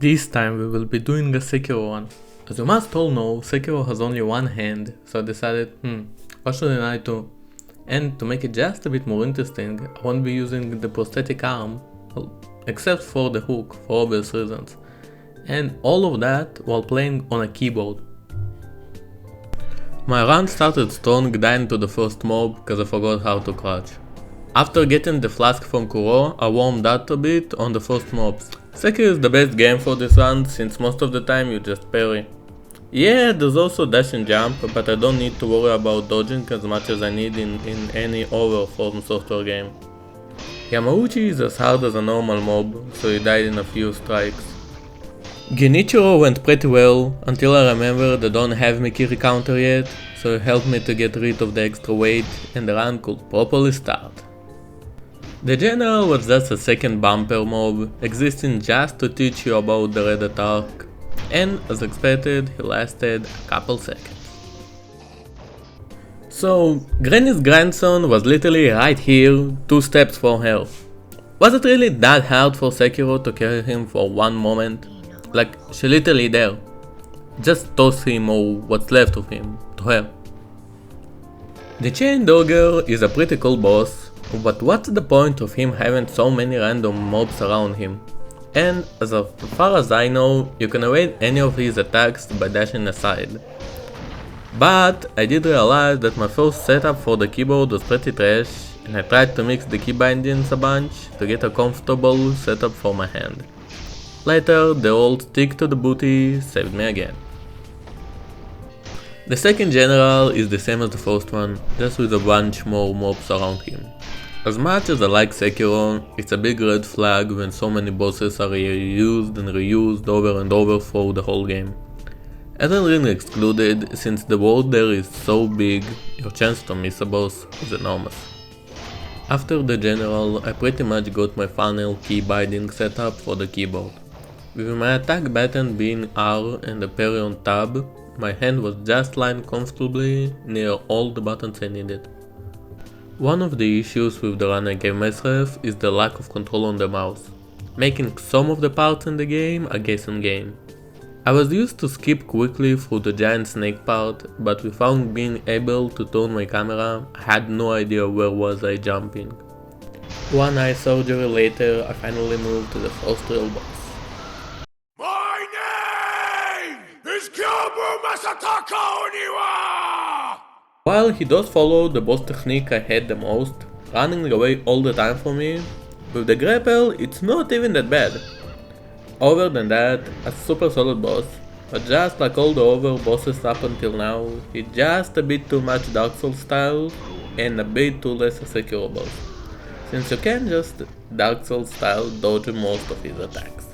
This time we will be doing a Sekiro one. As you must all know, Sekiro has only one hand, so I decided, what should I do? And to make it just a bit more interesting, I won't be using the prosthetic arm, well, except for the hook, for obvious reasons. And all of that while playing on a keyboard. My run started strong dying to the first mob cause I forgot how to crouch. After getting the flask from Kuro, I warmed up a bit on the first mobs. Sekiro is the best game for this run since most of the time you just parry. Yeah, there's also dash and jump, but I don't need to worry about dodging as much as I need in any other From Software game. Yamauchi is as hard as a normal mob, so he died in a few strikes. Genichiro went pretty well, until I remembered I don't have Mikiri counter yet, so it helped me to get rid of the extra weight and the run could properly start. The general was just a second bumper mob, existing just to teach you about the red attack, and as expected he lasted a couple seconds. So, Granny's grandson was literally right here, 2 steps from her. Was it really that hard for Sekiro to carry him for one moment? Like, she literally there. Just toss him or what's left of him to her. The Chain Dogger is a pretty cool boss, but what's the point of him having so many random mobs around him? And as far as I know, you can evade any of his attacks by dashing aside. But I did realize that my first setup for the keyboard was pretty trash, and I tried to mix the key bindings a bunch to get a comfortable setup for my hand. Later, the old stick to the booty saved me again. The second general is the same as the first one, just with a bunch more mobs around him. As much as I like Sekiro, it's a big red flag when so many bosses are reused and reused over and over for the whole game. Elden Ring excluded, since the world there is so big, your chance to miss a boss is enormous. After the general, I pretty much got my final key binding setup for the keyboard. With my attack button being R and the parry on tab, my hand was just lying comfortably near all the buttons I needed. One of the issues with the run I gave myself is the lack of control on the mouse, making some of the parts in the game a guessing game. I was used to skip quickly through the giant snake part, but without being able to turn my camera, I had no idea where was I jumping. One eye surgery later, I finally moved to the first real boss. My name is Kyobu Masataka Oniwa! While he does follow the boss technique I hate the most, running away all the time for me, with the grapple it's not even that bad. Other than that, a super solid boss, but just like all the other bosses up until now, he's just a bit too much Dark Souls style and a bit too less a Sekiro boss, since you can just Dark Souls style dodge most of his attacks.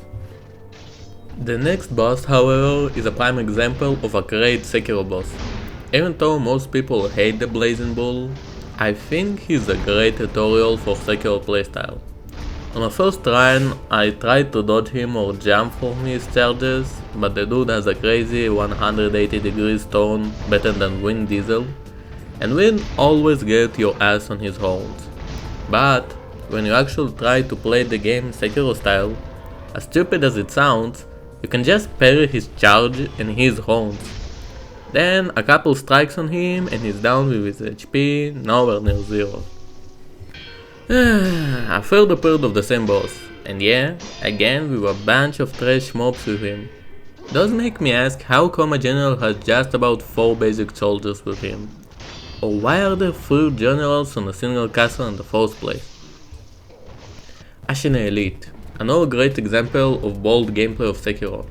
The next boss, however, is a prime example of a great Sekiro boss. Even though most people hate the Blazing Bull, I think he's a great tutorial for Sekiro playstyle. On my first run, I tried to dodge him or jump from his charges, but the dude has a crazy 180 degrees turn better than Wind Diesel, and Wind always gets your ass on his horns. But when you actually try to play the game Sekiro style, as stupid as it sounds, you can just parry his charge and his horns. Then a couple strikes on him and he's down with his HP nowhere near zero. A third appeared of the same boss, and yeah, again with a bunch of trash mobs with him. Does make me ask how come a general has just about 4 basic soldiers with him? Or why are there 3 generals on a single castle in the first place? Ashina Elite, another great example of bold gameplay of Sekiro.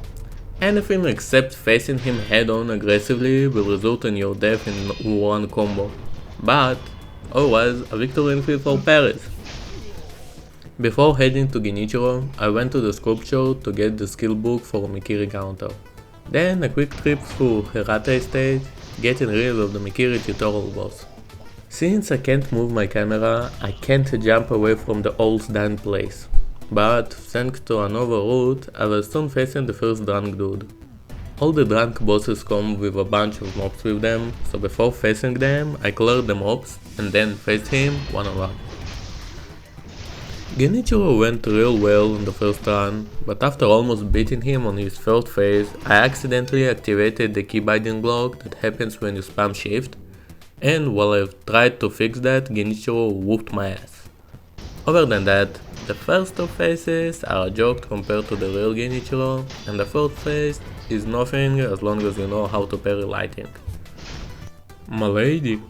Anything except facing him head on aggressively will result in your death in one combo, but otherwise a victory in field for parries. Before heading to Genichiro, I went to the sculpture to get the skill book for Mikiri counter. Then a quick trip through Hirate stage, getting rid of the Mikiri tutorial boss. Since I can't move my camera, I can't jump away from the old stand place. But, thanks to another route, I was soon facing the first drunk dude. All the drunk bosses come with a bunch of mobs with them, so before facing them, I cleared the mobs and then faced him one on one. Genichiro went real well in the first run, but after almost beating him on his first phase, I accidentally activated the key binding block that happens when you spam shift, and while I've tried to fix that, Genichiro whooped my ass. Other than that, the first two phases are a joke compared to the real Genichiro, and the fourth phase is nothing as long as you know how to parry lighting. Milady.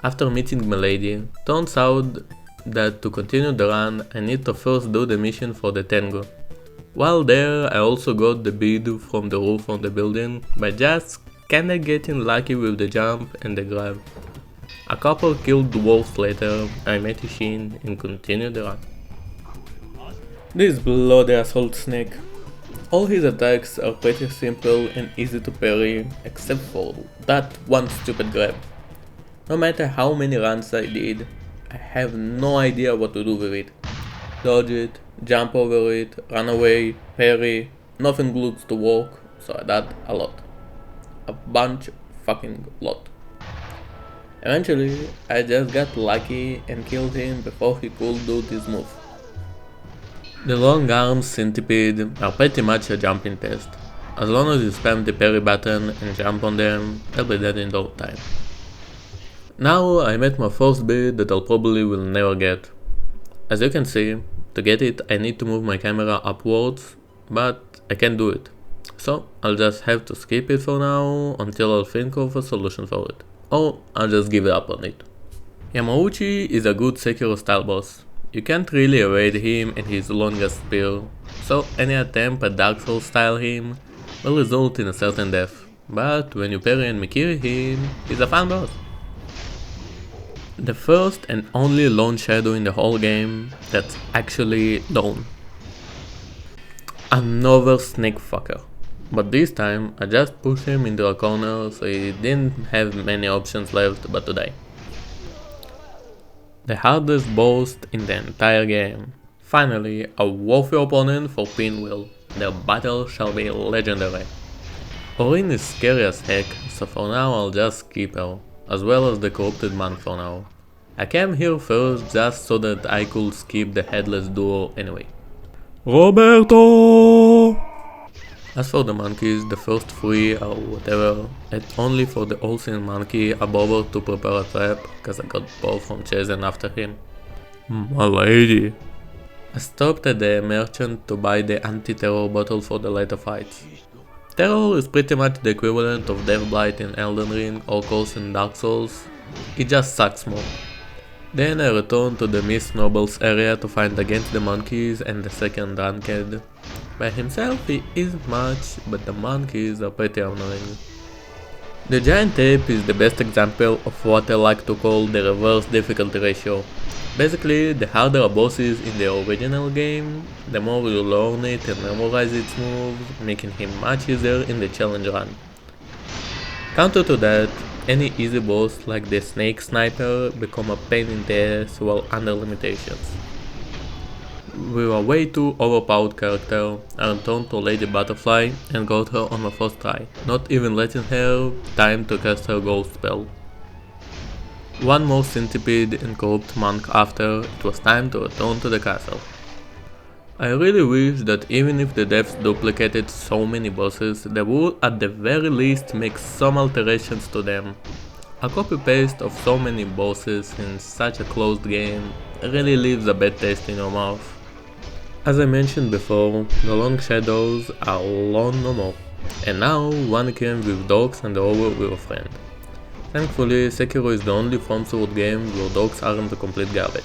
After meeting Milady, turns out that to continue the run I need to first do the mission for the Tengu. While there I also got the bead from the roof of the building by just kinda getting lucky with the jump and the grab. A couple killed dwarfs later, I met Ishin and continued the run. This bloody assault snake. All his attacks are pretty simple and easy to parry, except for that one stupid grab. No matter how many runs I did, I have no idea what to do with it. Dodge it, jump over it, run away, parry, nothing looks to work, so I died a lot. A bunch fucking lot. Eventually, I just got lucky and killed him before he could do this move. The long arms centipede are pretty much a jumping test. As long as you spam the parry button and jump on them, they'll be dead in no time. Now I met my first beat that I'll probably will never get. As you can see, to get it I need to move my camera upwards, but I can't do it. So I'll just have to skip it for now until I'll think of a solution for it. Or I'll just give up on it. Yamauchi is a good Sekiro style boss. You can't really evade him and his longest spear, so any attempt at Dark Souls style him will result in a certain death. But when you parry and mikiri him, he's a fun boss. The first and only lone shadow in the whole game that's actually lone. Another snake fucker. But this time I just pushed him into a corner so he didn't have many options left but to die. The hardest boss in the entire game. Finally, a worthy opponent for Pinwheel. Their battle shall be legendary. Orin is scary as heck, so for now I'll just skip her, as well as the corrupted monk for now. I came here first just so that I could skip the headless duo anyway. Roberto! As for the monkeys, the first three or whatever, it's only for the all-seeing monkey I bothered to prepare a trap, cause I got bored from chasing after him. My lady! I stopped at the merchant to buy the anti-terror bottle for the later fights. Terror is pretty much the equivalent of Deathblight in Elden Ring or Curse in Dark Souls, it just sucks more. Then I returned to the Miss Nobles area to fight against the monkeys and the second drunkard. By himself he isn't much, but the monkeys are pretty annoying. The giant ape is the best example of what I like to call the reverse difficulty ratio. Basically, the harder a boss is in the original game, the more you learn it and memorize its moves, making him much easier in the challenge run. Counter to that, any easy boss like the snake sniper become a pain in the ass while under limitations. With a way too overpowered character, I returned to Lady Butterfly and got her on my first try, not even letting her time to cast her ghost spell. One more centipede and corrupt monk after, it was time to return to the castle. I really wish that even if the devs duplicated so many bosses, they would at the very least make some alterations to them. A copy-paste of so many bosses in such a closed game really leaves a bad taste in your mouth. As I mentioned before, the long shadows are long no more, and now one came with dogs and the other with a friend. Thankfully, Sekiro is the only From Sword game where dogs aren't the complete garbage.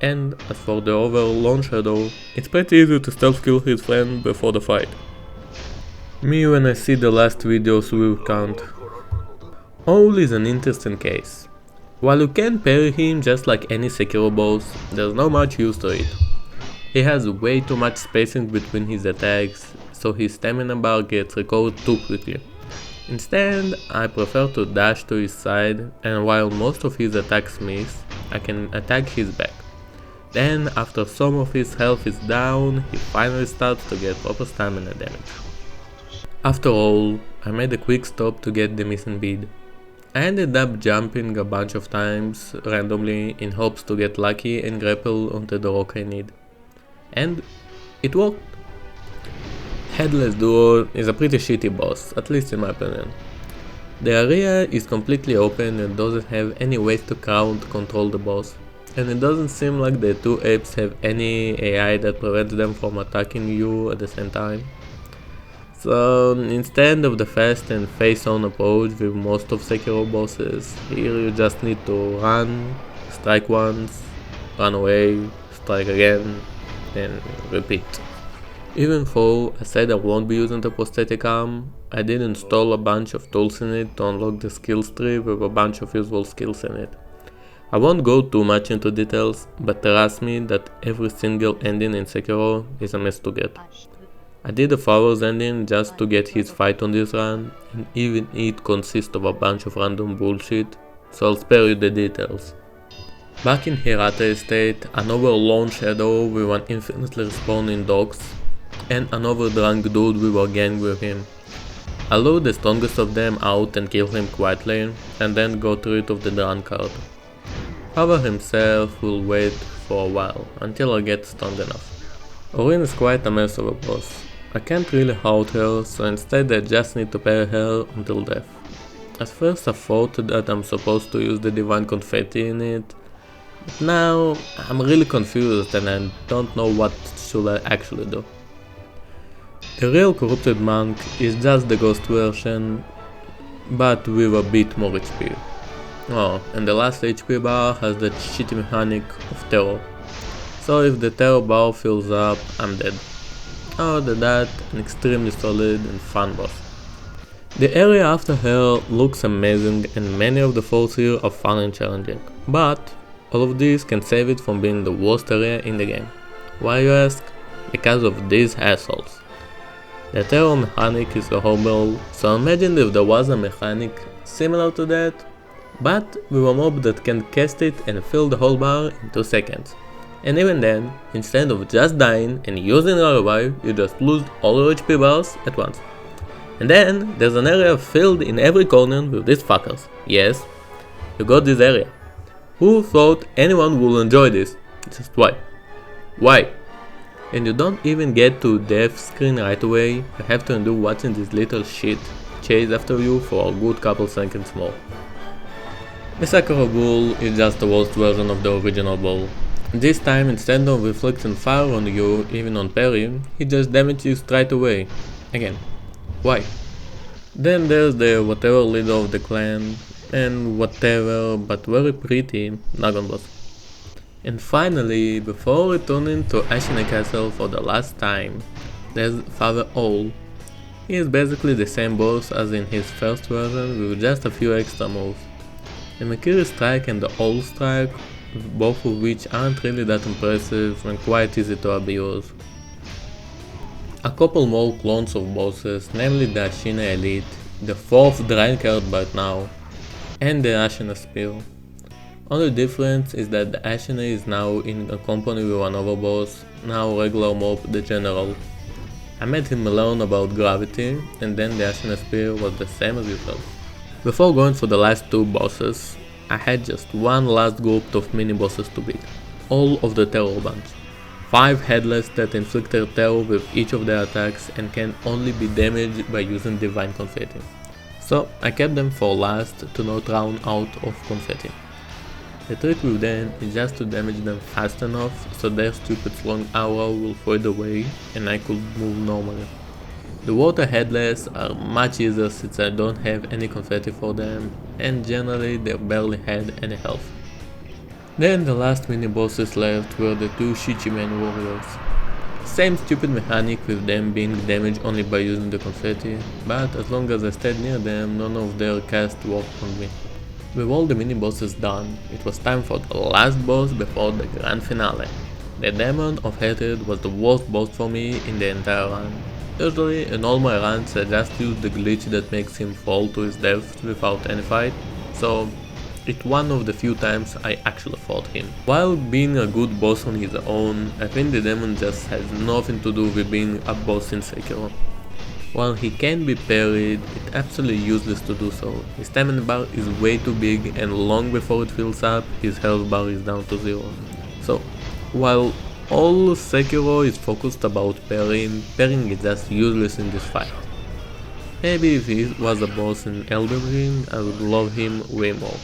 And as for the other lone shadow, it's pretty easy to stealth kill his friend before the fight. Me when I see the last videos will count. Owl is an interesting case. While you can parry him just like any Sekiro boss, there's not much use to it. He has way too much spacing between his attacks, so his stamina bar gets recovered too quickly. Instead, I prefer to dash to his side, and while most of his attacks miss, I can attack his back. Then, after some of his health is down, he finally starts to get proper stamina damage. After all, I made a quick stop to get the missing bead. I ended up jumping a bunch of times randomly in hopes to get lucky and grapple onto the rock I need. And it worked. Headless Duo is a pretty shitty boss, at least in my opinion. The area is completely open and doesn't have any ways to crowd control the boss, and it doesn't seem like the two apes have any AI that prevents them from attacking you at the same time. So instead of the fast and face-on approach with most of Sekiro bosses, here you just need to run, strike once, run away, strike again, and repeat. Even though I said I won't be using the prosthetic arm, I did install a bunch of tools in it to unlock the skills tree with a bunch of useful skills in it. I won't go too much into details, but trust me that every single ending in Sekiro is a mess to get. I did a Pharaoh's ending just to get his fight on this run, and even it consists of a bunch of random bullshit, so I'll spare you the details. Back in Hirata Estate, another lone shadow with an infinitely respawning dogs, and another drunk dude with a gang with him. I lure the strongest of them out and kill him quietly, and then got rid of the drunkard. Father himself will wait for a while, until I get strong enough. Orin is quite a mess of a boss. I can't really hurt her, so instead I just need to parry her until death. At first I thought that I'm supposed to use the divine confetti in it, but now I'm really confused and I don't know what should I actually do. The real corrupted monk is just the ghost version, but with a bit more HP. Oh, and the last HP bar has that shitty mechanic of terror. So if the terror bar fills up, I'm dead. Other than that, an extremely solid and fun boss. The area after her looks amazing and many of the falls here are fun and challenging, but all of these can save it from being the worst area in the game. Why you ask? Because of these assholes. The terror mechanic is horrible, so imagine if there was a mechanic similar to that, but with a mob that can cast it and fill the whole bar in 2 seconds. And even then, instead of just dying and using a revive, you just lose all your HP bars at once. And then, there's an area filled in every corner with these fuckers. Yes, you got this area. Who thought anyone would enjoy this? Just why? Why? And you don't even get to death screen right away, you have to endure watching this little shit chase after you for a good couple seconds more. The Sekiro bull is just the worst version of the original bull. This time, instead of reflecting fire on you, even on parry, he just damages you straight away. Again. Why? Then there's the whatever leader of the clan, and whatever but very pretty Nagon boss. And finally, before returning to Ashina Castle for the last time, there's Father Owl. He is basically the same boss as in his first version with just a few extra moves. The Makiri strike and the Owl strike, both of which aren't really that impressive and quite easy to abuse. A couple more clones of bosses, namely the Ashina Elite, the 4th Drunkard by now, and the Ashina Spear. Only difference is that the Ashina is now in a company with another boss, now regular mob, the General. I made him learn about gravity, and then the Ashina Spear was the same as usual. Before going for the last 2 bosses, I had just one last group of mini bosses to beat, all of the terror bunch. 5 headless that inflict their terror with each of their attacks and can only be damaged by using divine confetti. So I kept them for last to not run out of confetti. The trick with them is just to damage them fast enough so their stupid long aura will fade away and I could move normally. The water headless are much easier since I don't have any confetti for them and generally they barely had any health. Then the last mini bosses left were the 2 Shichimen warriors. Same stupid mechanic with them being damaged only by using the confetti, but as long as I stayed near them none of their cast worked on me. With all the mini bosses done, it was time for the last boss before the grand finale. The Demon of Hatred was the worst boss for me in the entire run. Usually in all my runs I just use the glitch that makes him fall to his death without any fight, so it's one of the few times I actually fought him. While being a good boss on his own, I think the demon just has nothing to do with being a boss in Sekiro. While he can be parried, it's absolutely useless to do so. His stamina bar is way too big and long before it fills up, his health bar is down to 0. So, while all Sekiro is focused about parrying is just useless in this fight. Maybe if he was a boss in Elden Ring, I would love him way more.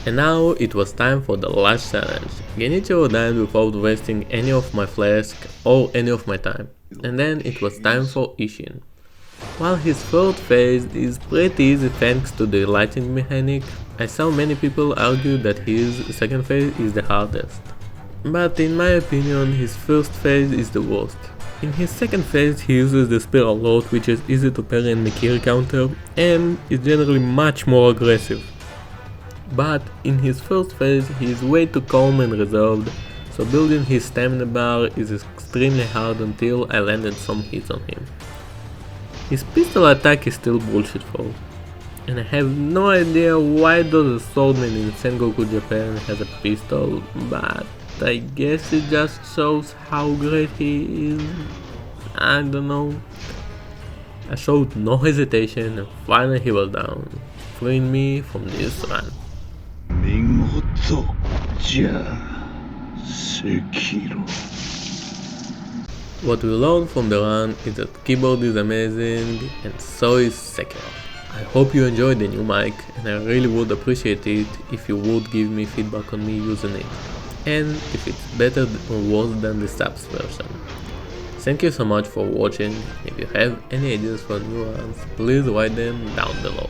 And now it was time for the last challenge. Genichiro died without wasting any of my flask or any of my time. And then it was time for Ishin. While his third phase is pretty easy thanks to the lighting mechanic, I saw many people argue that his second phase is the hardest. But in my opinion, his first phase is the worst. In his second phase he uses the spear a lot, which is easy to parry and Mikiri counter, and is generally much more aggressive. But in his first phase he is way too calm and reserved, so building his stamina bar is extremely hard until I landed some hits on him. His pistol attack is still bullshit though, and I have no idea why does a swordman in Sengoku Japan has a pistol, but I guess it just shows how great he is. I don't know. I showed no hesitation and finally he was down, freeing me from this run. What we learned from the run is that keyboard is amazing and so is Sekiro. I hope you enjoyed the new mic and I really would appreciate it if you would give me feedback on me using it, and if it's better or worse than the subs version. Thank you so much for watching. If you have any ideas for new runs, please write them down below.